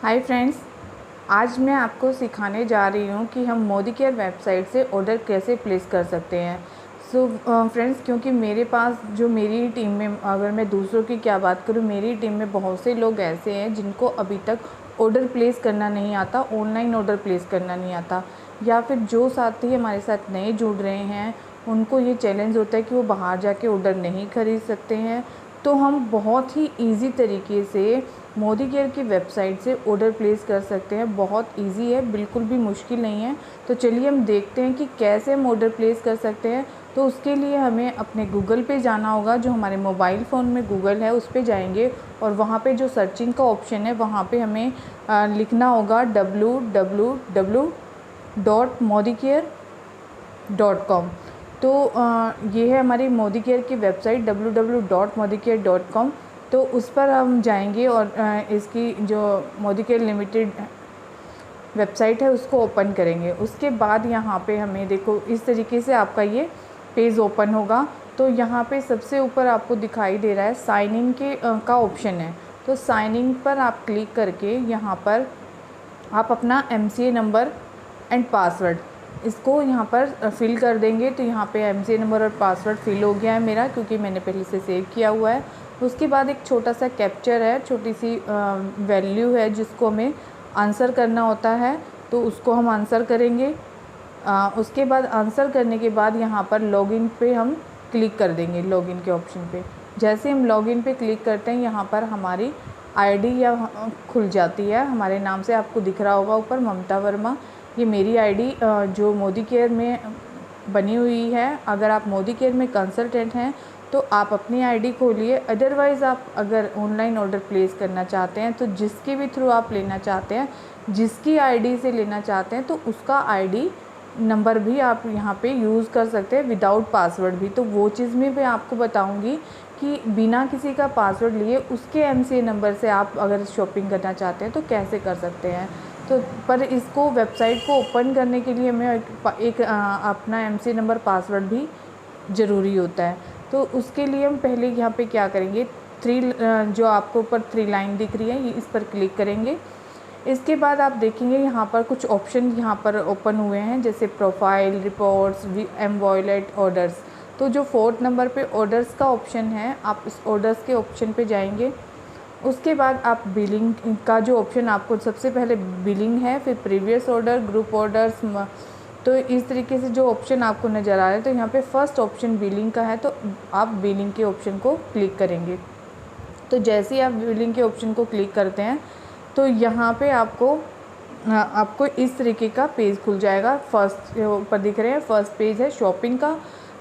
Hi friends, आज मैं आपको सिखाने जा रही हूँ कि हम मोदी केयर वेबसाइट से ऑर्डर कैसे प्लेस कर सकते हैं। फ्रेंड्स, क्योंकि मेरे पास जो मेरी टीम में, अगर मैं दूसरों की क्या बात करूँ, मेरी टीम में बहुत से लोग ऐसे हैं जिनको अभी तक ऑर्डर प्लेस करना नहीं आता, ऑनलाइन ऑर्डर प्लेस करना नहीं आता, या फिर जो साथी हमारे साथ नए जुड़ रहे हैं उनको ये चैलेंज होता है कि वो बाहर जाके ऑर्डर नहीं ख़रीद सकते हैं। तो हम बहुत ही ईज़ी तरीके से मोदी केयर की वेबसाइट से ऑर्डर प्लेस कर सकते हैं। बहुत इजी है, बिल्कुल भी मुश्किल नहीं है। तो चलिए हम देखते हैं कि कैसे हम ऑर्डर प्लेस कर सकते हैं। तो उसके लिए हमें अपने गूगल पे जाना होगा, जो हमारे मोबाइल फ़ोन में गूगल है उस पे जाएंगे और वहाँ पे जो सर्चिंग का ऑप्शन है वहाँ पे हमें लिखना होगा www.modicare.com। तो ये है हमारी मोदी केयर की वेबसाइट www.modicare.com। तो उस पर हम जाएंगे और इसकी जो मोदी केयर लिमिटेड वेबसाइट है उसको ओपन करेंगे। उसके बाद यहाँ पे हमें देखो इस तरीके से आपका ये पेज ओपन होगा। तो यहाँ पे सबसे ऊपर आपको दिखाई दे रहा है साइन इन का ऑप्शन है। तो साइन इन पर आप क्लिक करके यहाँ पर आप अपना MCA नंबर एंड पासवर्ड इसको यहाँ पर फिल कर देंगे। तो यहाँ पे MCA नंबर और पासवर्ड फिल हो गया है मेरा, क्योंकि मैंने पहले से सेव किया हुआ है। उसके बाद एक छोटा सा कैप्चर है, छोटी सी वैल्यू है जिसको हमें आंसर करना होता है, तो उसको हम आंसर करेंगे। उसके बाद आंसर करने के बाद यहाँ पर लॉगिन पे हम क्लिक कर देंगे, लॉगिन के ऑप्शन पे। जैसे हम लॉगिन पे क्लिक करते हैं यहाँ पर हमारी ID या खुल जाती है हमारे नाम से, आपको दिख रहा होगा ऊपर ममता वर्मा। ये मेरी ID जो मोदी केयर में बनी हुई है। अगर आप मोदी केयर में कंसल्टेंट हैं तो आप अपनी ID खोलिए। अदरवाइज़ आप अगर ऑनलाइन ऑर्डर प्लेस करना चाहते हैं तो जिसके भी थ्रू आप लेना चाहते हैं, जिसकी ID से लेना चाहते हैं, तो उसका ID नंबर भी आप यहाँ पे यूज़ कर सकते हैं विदाउट पासवर्ड भी। तो वो चीज़ में मैं आपको बताऊँगी कि बिना किसी का पासवर्ड लिए उसके MCA नंबर से आप अगर शॉपिंग करना चाहते हैं तो कैसे कर सकते हैं। तो पर इसको वेबसाइट को ओपन करने के लिए हमें अपना MCA नंबर पासवर्ड भी ज़रूरी होता है। तो उसके लिए हम पहले यहाँ पे क्या करेंगे, जो आपको ऊपर 3 लाइन दिख रही है, ये इस पर क्लिक करेंगे। इसके बाद आप देखेंगे यहाँ पर कुछ ऑप्शन यहाँ पर ओपन हुए हैं, जैसे प्रोफाइल, रिपोर्ट्स, वॉलेट, ऑर्डर्स। तो जो 4th नंबर पे ऑर्डर्स का ऑप्शन है, आप इस ऑर्डर्स के ऑप्शन पे जाएंगे। उसके बाद आप बिलिंग का जो ऑप्शन, आपको सबसे पहले बिलिंग है, फिर प्रीवियस ऑर्डर, ग्रुप ऑर्डर्स। तो इस तरीके से जो ऑप्शन आपको नज़र आ रहा है, तो यहाँ पे फर्स्ट ऑप्शन बिलिंग का है, तो आप बिलिंग के ऑप्शन को क्लिक करेंगे। तो जैसे ही आप बिलिंग के ऑप्शन को क्लिक करते हैं तो यहाँ पे आपको इस तरीके का पेज खुल जाएगा। फर्स्ट ऊपर दिख रहे हैं, फर्स्ट पेज है शॉपिंग का।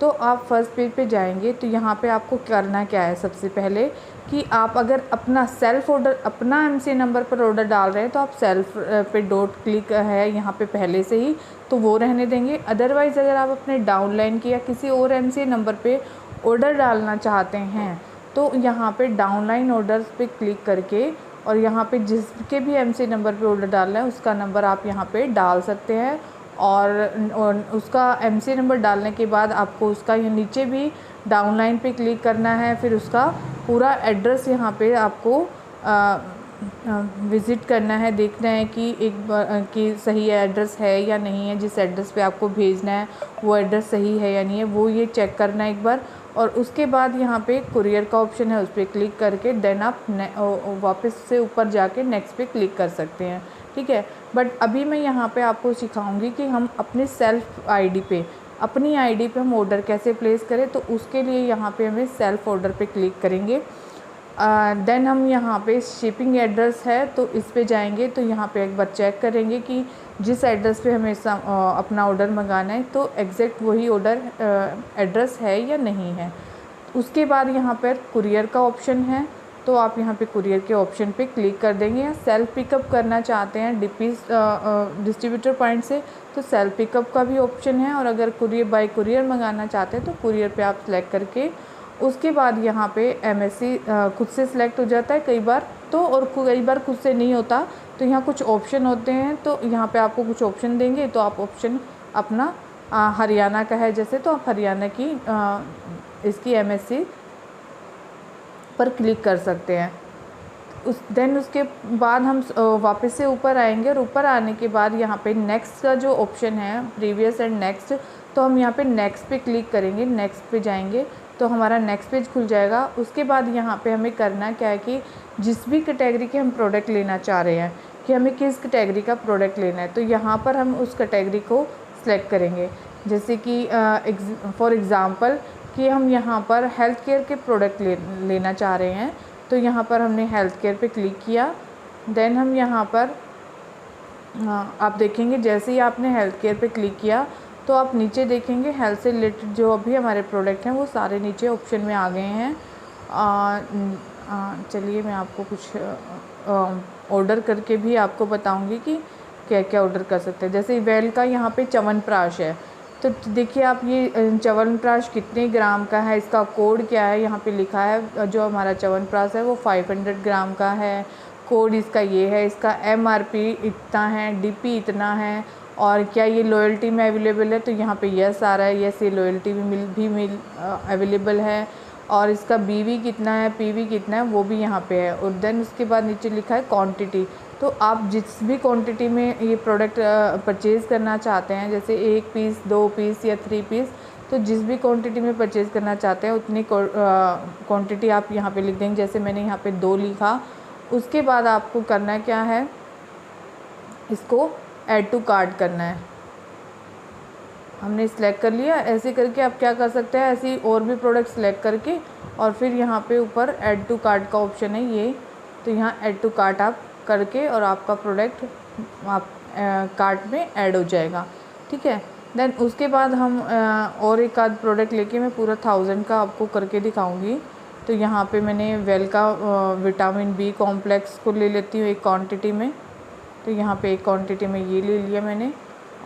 तो आप फर्स्ट पेज पे जाएंगे तो यहाँ पे आपको करना क्या है, सबसे पहले कि आप अगर अपना सेल्फ ऑर्डर, अपना MCA नंबर पर ऑर्डर डाल रहे हैं तो आप सेल्फ पे डॉट क्लिक है यहाँ पे पहले से ही, तो वो रहने देंगे। अदरवाइज़ अगर आप अपने डाउनलाइन की या किसी और MCA नंबर पे ऑर्डर डालना चाहते हैं तो यहाँ पे डाउनलाइन ऑर्डर्स पे क्लिक करके और यहाँ पे जिसके भी MCA नंबर पे ऑर्डर डालना है उसका नंबर आप यहाँ पे डाल सकते हैं। और उसका MCA नंबर डालने के बाद आपको उसका यहाँ नीचे भी डाउनलाइन पे क्लिक करना है। फिर उसका पूरा एड्रेस यहाँ पे आपको विज़िट करना है, देखना है कि कि सही एड्रेस है या नहीं है, जिस एड्रेस पे आपको भेजना है वो एड्रेस सही है या नहीं है, वो ये चेक करना है एक बार। और उसके बाद यहाँ पे कुरियर का ऑप्शन है, उस पर क्लिक करके देन आप वापस से ऊपर जाके नेक्स्ट पे क्लिक कर सकते हैं, ठीक है। बट अभी मैं यहाँ पे आपको सिखाऊंगी कि हम अपने अपनी ID पे हम ऑर्डर कैसे प्लेस करें। तो उसके लिए यहाँ पे हमें सेल्फ ऑर्डर पे क्लिक करेंगे। देन हम यहाँ पे शिपिंग एड्रेस है तो इस पे जाएंगे। तो यहाँ पे एक बार चेक करेंगे कि जिस एड्रेस पे हमें अपना ऑर्डर मंगाना है तो एग्जैक्ट वही ऑर्डर एड्रेस है या नहीं है। उसके बाद यहाँ पर कुरियर का ऑप्शन है, तो आप यहाँ पे कुरियर के ऑप्शन पे क्लिक कर देंगे। या सेल्फ पिकअप करना चाहते हैं डिस्ट्रीब्यूटर पॉइंट से तो सेल्फ पिकअप का भी ऑप्शन है। और अगर बाय कुरियर मंगाना चाहते हैं तो कुरियर पे आप सेलेक्ट करके उसके बाद यहाँ पे MSC खुद से सिलेक्ट हो जाता है कई बार तो, और कई बार खुद से नहीं होता। तो यहाँ कुछ ऑप्शन होते हैं, तो यहाँ पे आपको कुछ ऑप्शन देंगे। तो आप ऑप्शन अपना हरियाणा का है जैसे, तो आप हरियाणा की इसकी MSC पर क्लिक कर सकते हैं। उसके बाद हम वापस से ऊपर आएंगे और ऊपर आने के बाद यहाँ पे नेक्स्ट का जो ऑप्शन है, प्रीवियस एंड नेक्स्ट, तो हम यहाँ पे नेक्स्ट पे क्लिक करेंगे, नेक्स्ट पे जाएंगे तो हमारा नेक्स्ट पेज खुल जाएगा। उसके बाद यहाँ पे हमें करना क्या है कि जिस भी कैटेगरी के हम प्रोडक्ट लेना चाह रहे हैं कि हमें किस कैटेगरी का प्रोडक्ट लेना है, तो यहाँ पर हम उस कैटेगरी को सिलेक्ट करेंगे। जैसे कि फॉर एग्ज़ाम्पल कि हम यहाँ पर हेल्थ केयर के प्रोडक्ट लेना चाह रहे हैं, तो यहाँ पर हमने हेल्थ केयर पे क्लिक किया। देन हम यहाँ पर आप देखेंगे जैसे ही आपने हेल्थ केयर पे क्लिक किया तो आप नीचे देखेंगे हेल्थ से रिलेटेड जो अभी हमारे प्रोडक्ट हैं वो सारे नीचे ऑप्शन में आ गए हैं। चलिए मैं आपको कुछ ऑर्डर करके भी आपको बताऊंगी कि क्या क्या ऑर्डर कर सकते हैं। जैसे वेल का यहाँ पे च्यवनप्राश है, तो देखिए आप ये च्यवनप्राश कितने ग्राम का है, इसका कोड क्या है, यहाँ पे लिखा है। जो हमारा च्यवनप्राश है वो 500 ग्राम का है, कोड इसका ये है, इसका MRP इतना है, DP इतना है, और क्या ये लॉयल्टी में अवेलेबल है, तो यहाँ पे यस आ रहा है, यस ये लॉयल्टी भी अवेलेबल है। और इसका BV कितना है, PV कितना है वो भी यहाँ पे है। और देन उसके बाद नीचे लिखा है क्वांटिटी, तो आप जिस भी क्वांटिटी में ये प्रोडक्ट परचेज़ करना चाहते हैं, जैसे 1 पीस, 2 पीस या 3 पीस, तो जिस भी क्वांटिटी में परचेज़ करना चाहते हैं उतनी क्वांटिटी आप यहाँ पे लिख देंगे। जैसे मैंने यहाँ पे 2 लिखा। उसके बाद आपको करना क्या है, इसको ऐड टू कार्ट करना है। हमने सिलेक्ट कर लिया। ऐसे करके आप क्या कर सकते हैं, ऐसे और भी प्रोडक्ट सिलेक्ट करके और फिर यहाँ पे ऊपर ऐड टू कार्ट का ऑप्शन है ये, तो यहाँ ऐड टू कार्ट आप करके और आपका प्रोडक्ट आप कार्ट में ऐड हो जाएगा। ठीक है। देन उसके बाद हम और एक आध प्रोडक्ट लेके मैं पूरा 1000 का आपको करके दिखाऊंगी। तो यहाँ पे मैंने वेल का विटामिन B कॉम्प्लेक्स को ले लेती हूँ एक क्वांटिटी में, तो यहाँ पे एक क्वांटिटी में ये ले लिया मैंने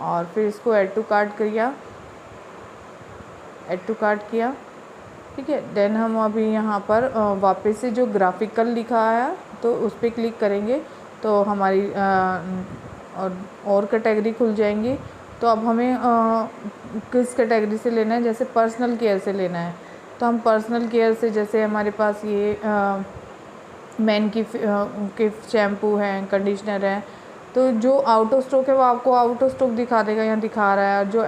और फिर इसको ऐड टू कार्ट किया। ठीक है। देन हम अभी यहाँ पर वापस से जो ग्राफिकल लिखा है तो उस पर क्लिक करेंगे तो हमारी और कैटेगरी खुल जाएंगी। तो अब हमें किस कैटेगरी से लेना है, जैसे पर्सनल केयर से लेना है तो हम पर्सनल केयर से, जैसे हमारे पास ये मैन के शैम्पू हैं, कंडीशनर हैं, तो जो आउट ऑफ स्टॉक है वो आपको आउट ऑफ स्टॉक दिखा देगा, यहाँ दिखा रहा है, जो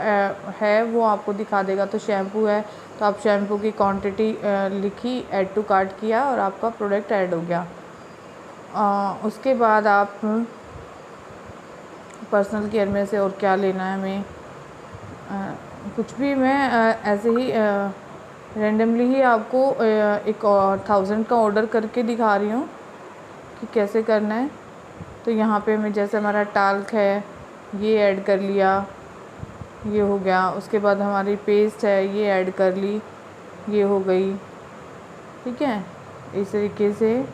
है वो आपको दिखा देगा। तो शैम्पू है तो आप शैम्पू की क्वांटिटी लिखी, ऐड टू कार्ट किया और आपका प्रोडक्ट ऐड हो गया। उसके बाद आप पर्सनल केयर में से और क्या लेना है हमें, कुछ भी मैं ऐसे ही रेंडमली ही आपको एक 1000 का ऑर्डर करके दिखा रही हूँ कि कैसे करना है। तो यहाँ पे मैं जैसे हमारा टाल्क है ये ऐड कर लिया, ये हो गया। उसके बाद हमारी पेस्ट है ये ऐड कर ली, ये हो गई। ठीक है, इस तरीके से।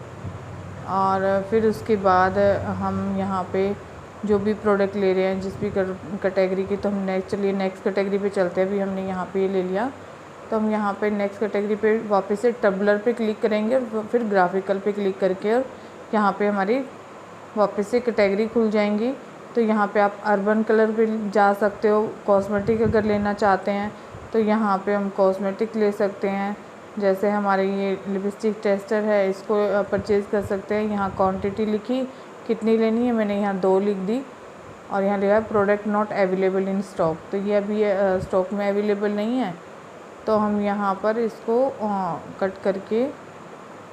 और फिर उसके बाद हम यहाँ पे जो भी प्रोडक्ट ले रहे हैं जिस भी कैटेगरी की, तो हम नेक्स्ट कैटेगरी पे चलते हैं। अभी हमने यहाँ पे ये ले लिया तो हम यहाँ पे नेक्स्ट कैटेगरी पे वापस से टबलर पे क्लिक करेंगे और फिर ग्राफिकल पे क्लिक करके और यहाँ पे हमारी वापस से कैटेगरी खुल जाएंगी। तो यहाँ पे आप अर्बन कलर पे जा सकते हो। कॉस्मेटिक अगर लेना चाहते हैं तो यहाँ पे हम कॉस्मेटिक ले सकते हैं। जैसे हमारे ये लिपस्टिक टेस्टर है, इसको परचेज़ कर सकते हैं। यहाँ क्वांटिटी लिखी, कितनी लेनी है, मैंने यहाँ 2 लिख दी और यहाँ लिखा है product not available in stock, तो ये अभी स्टॉक में अवेलेबल नहीं है। तो हम यहाँ पर इसको कट करके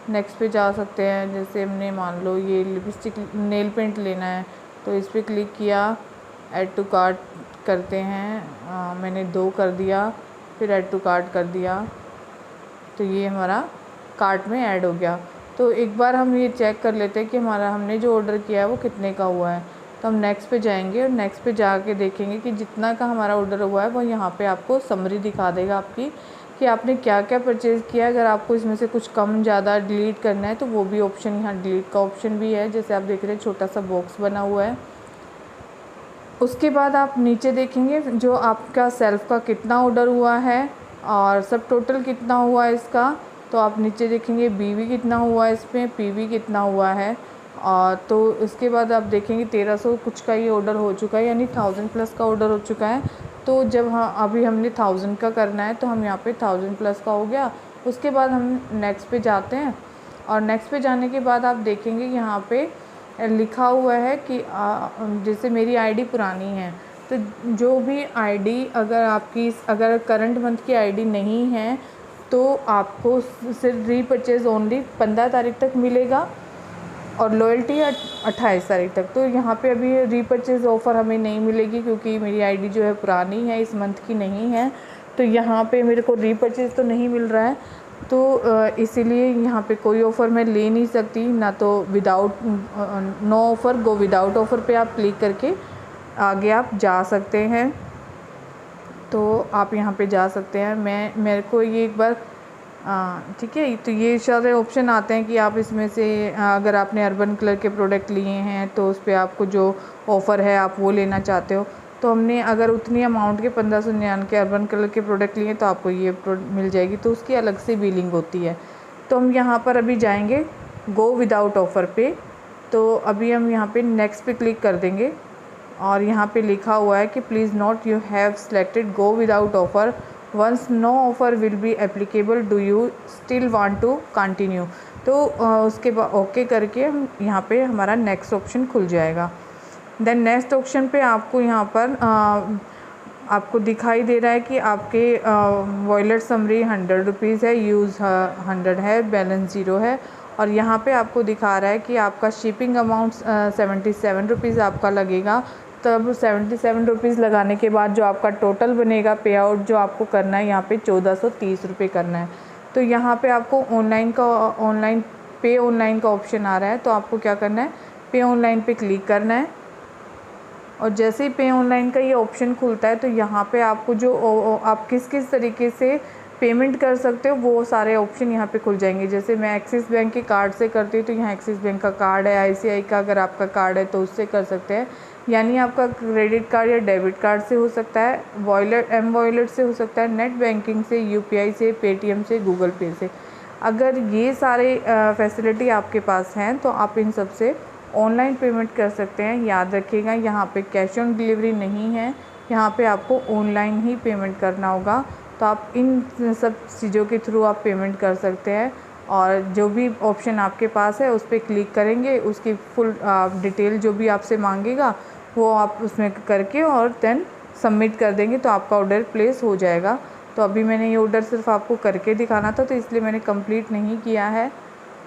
नेक्स्ट पे जा सकते हैं। जैसे हमने मान लो ये लिपस्टिक नेल पेंट लेना है तो इस पर क्लिक किया, ऐड टू कार्ट करते हैं। मैंने 2 कर दिया, फिर ऐड टू कार्ट कर दिया, तो ये हमारा कार्ट में ऐड हो गया। तो एक बार हम ये चेक कर लेते हैं कि हमने जो ऑर्डर किया है वो कितने का हुआ है। तो हम नेक्स्ट पे जाएंगे और नेक्स्ट पे जाके देखेंगे कि जितना का हमारा ऑर्डर हुआ है वो यहाँ पे आपको समरी दिखा देगा आपकी कि आपने क्या क्या परचेज़ किया। अगर आपको इसमें से कुछ कम ज़्यादा डिलीट करना है तो वो भी ऑप्शन, यहाँ डिलीट का ऑप्शन भी है। जैसे आप देख रहे हैं छोटा सा बॉक्स बना हुआ है। उसके बाद आप नीचे देखेंगे जो आपका सेल्फ का कितना ऑर्डर हुआ है और सब टोटल कितना हुआ है इसका। तो आप नीचे देखेंगे BV कितना हुआ है इसमें, PV कितना हुआ है। और तो इसके बाद आप देखेंगे 1300 कुछ का ये ऑर्डर हो चुका है, यानी 1000 प्लस का ऑर्डर हो चुका है। तो जब अभी हमने 1000 का करना है तो हम यहाँ पे 1000 प्लस का हो गया। उसके बाद हम नेक्स्ट पे जाते हैं और नेक्स्ट पे जाने के बाद आप देखेंगे यहाँ पे लिखा हुआ है कि जैसे मेरी आईडी पुरानी है, तो जो भी आईडी अगर करंट मंथ की आईडी नहीं है तो आपको सिर्फ रीपरचेज़ ओनली 15 तारीख तक मिलेगा और लॉयल्टी है 28 तारीख तक। तो यहाँ पे अभी रीपरचेज़ ऑफ़र हमें नहीं मिलेगी क्योंकि मेरी आईडी जो है पुरानी है, इस मंथ की नहीं है। तो यहाँ पे मेरे को रीपरचेज़ तो नहीं मिल रहा है, तो इसीलिए यहाँ पे कोई ऑफ़र मैं ले नहीं सकती ना। तो without no offer go without offer पे आप क्लिक करके आगे आप जा सकते हैं। तो आप यहाँ पे जा सकते हैं। मेरे को ये एक बार ठीक है, तो ये सारे ऑप्शन आते हैं कि आप इसमें से अगर आपने अर्बन कलर के प्रोडक्ट लिए हैं तो उस पर आपको जो ऑफ़र है आप वो लेना चाहते हो। तो हमने अगर उतनी अमाउंट के 1599 के अर्बन कलर के प्रोडक्ट लिए तो आपको ये मिल जाएगी, तो उसकी अलग से बिलिंग होती है। तो हम यहाँ पर अभी जाएंगे गो विदाउट ऑफ़र पे। तो अभी हम यहाँ पे नेक्स्ट पे क्लिक कर देंगे और यहाँ पे लिखा हुआ है कि please note you have selected go without offer, once no offer will be applicable, do you still want to continue. तो उसके बाद ओके करके हम यहाँ पे हमारा नेक्स्ट ऑप्शन खुल जाएगा। देन नेक्स्ट ऑप्शन पे आपको यहाँ पर आपको दिखाई दे रहा है कि आपके वॉलेट समरी 100 रुपीज़ है, यूज़ 100 है, बैलेंस 0 है। और यहाँ पे आपको दिखा रहा है कि आपका शिपिंग अमाउंट 77 रुपीज़ आपका लगेगा। तब 77 रुपीज़ लगाने के बाद जो आपका टोटल बनेगा पे आउट जो आपको करना है यहाँ पे 1430 रुपये करना है। तो यहाँ पे आपको पे ऑनलाइन का ऑप्शन आ रहा है, तो आपको क्या करना है, पे ऑनलाइन पे क्लिक करना है। और जैसे ही पे ऑनलाइन का ये ऑप्शन खुलता है तो यहाँ पे आपको जो आप किस तरीके से पेमेंट कर सकते हो वो सारे ऑप्शन यहाँ पे खुल जाएंगे। जैसे मैं एक्सिस बैंक के कार्ड से करती हूँ तो यहाँ एक्सिस बैंक का कार्ड है, आईसीआई का अगर आपका कार्ड है तो उससे कर सकते हैं, यानी आपका क्रेडिट कार्ड या डेबिट कार्ड से हो सकता है, वॉलेट से हो सकता है, नेट बैंकिंग से, यूपीआई से, पेटीएम से, गूगल पे से। अगर ये सारे फैसिलिटी आपके पास हैं तो आप इन सब से ऑनलाइन पेमेंट कर सकते हैं। याद रखिएगा यहाँ पे कैश ऑन डिलीवरी नहीं है, यहाँ पे आपको ऑनलाइन ही पेमेंट करना होगा। तो आप इन सब चीज़ों के थ्रू आप पेमेंट कर सकते हैं। और जो भी ऑप्शन आपके पास है उस पर क्लिक करेंगे, उसकी फुल डिटेल जो भी आपसे मांगेगा वो आप उसमें करके और देन सबमिट कर देंगे तो आपका ऑर्डर प्लेस हो जाएगा। तो अभी मैंने ये ऑर्डर सिर्फ आपको करके दिखाना था तो इसलिए मैंने कंप्लीट नहीं किया है।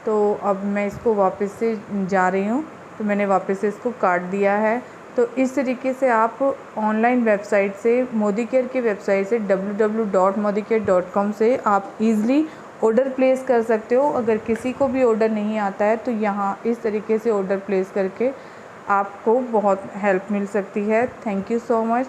तो अब मैं इसको वापस से जा रही हूँ, तो मैंने वापस से इसको काट दिया है। तो इस तरीके से आप ऑनलाइन वेबसाइट से, मोदी केयर की वेबसाइट से www.modicare.com से आप ईज़िली ऑर्डर प्लेस कर सकते हो। अगर किसी को भी ऑर्डर नहीं आता है तो यहाँ इस तरीके से ऑर्डर प्लेस करके आपको बहुत हेल्प मिल सकती है। Thank you so much.